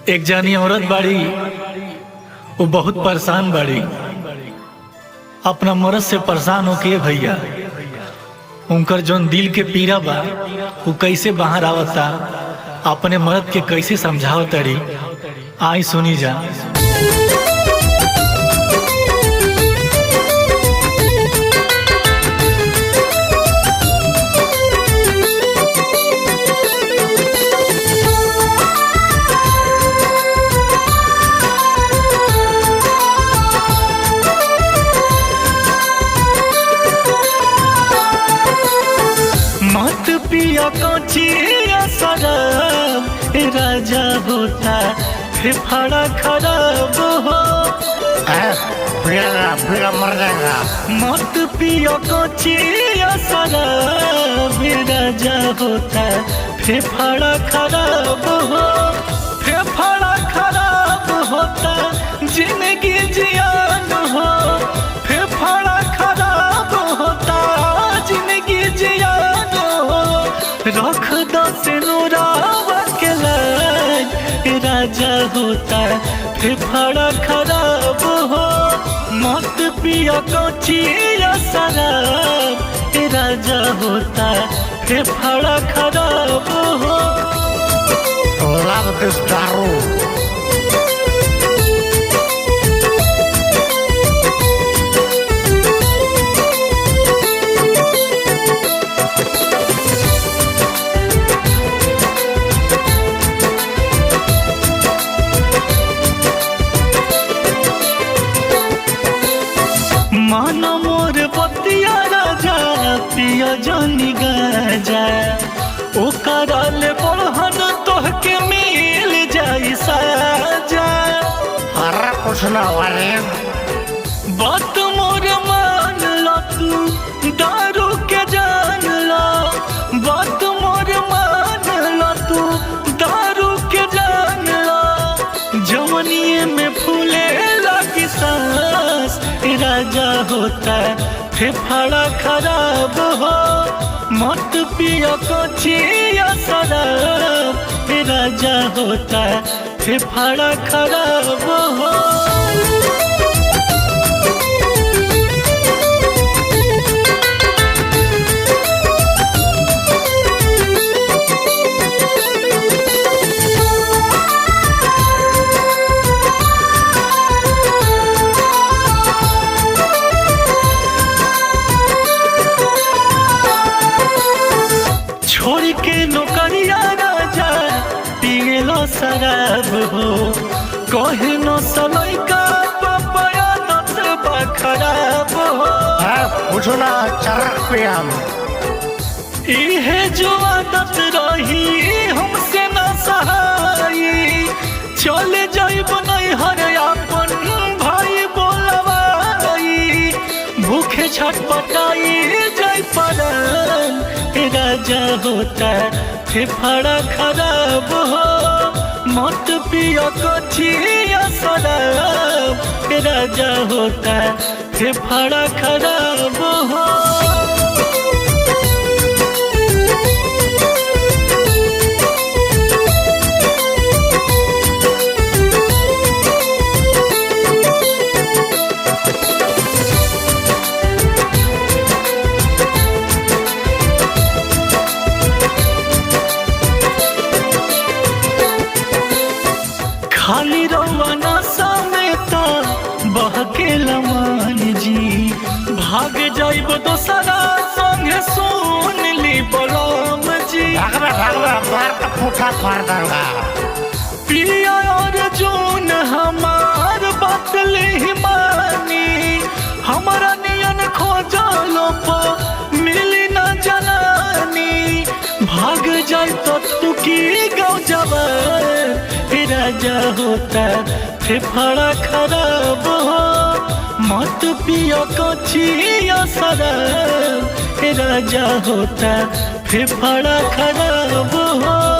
एक जानी औरत बाड़ी, वो बहुत परेशान बाड़ी। अपना मर्द से परेशान होके भैया उनकर जोन दिल के पीड़ा बा वो कैसे बाहर आवता, अपने मर्द के कैसे समझावतड़ी, आई सुनी जा। मत पिया कोचिया शराब, राजा होता फेफड़ा खराब हो। पिया मर जाएगा। मत पिया कोचिया शराब, राजा होता फेफड़ा खराब हो। फेफड़ा खराब होता जिंदगी जियान हो। फेफड़ा खराब होता जिंदगी जियान हो। रख दो सिनुरावा के लाज, राजा होता फेफड़ा खराब हो। मत पिया कोचिया शराब, राजा होता फेफड़ा खराब हो। Love this दारू। मानो मोर बतिया राजा पिया जानी गाजा, ओ कराल बढ़न तोहके मिल जाई साजा। अरे कुछ ना वाले। बात मोर मान लो तू दारू के जान लो। बात मोर मान लो तू दारू के जान लो। जवनिए में फूले लगी सांस, राजा होता फेफड़ा खराब हो। मत पिया कोचिया शराब, राजा होता फेफड़ा खराब हो। छोड़ के नौकरिया राजा पियलो शराब हो। कहे न सलई का पपया नत खराब हो। कुछ ना चरक पिया। इहे जो आदत रही हमसे न सहाई। चले जाइब नहीं हर अपन भाई बोलवाई। भूखे छटपटाई जाय पड़ल, राजा होता फेफड़ा खराब हो। मत पिया कोचिया शराब, राजा होता फेफड़ा खराब हो। खाली रवाना समेता बहके लमान जी। भाग जाइब दोसरा संगे सुन ली बलम जी। मार का पूछा फाड़ दूंगा। पिया और जून हमार बात ले मानी। हमारा नियन खोजलो पो मिली न जलानी। भाग जाए तो तू की गाँव जवान, राजा होता फेफड़ा खराब हो। मत पिया कोचिया शराब, राजा होता फेफड़ा खराब हो।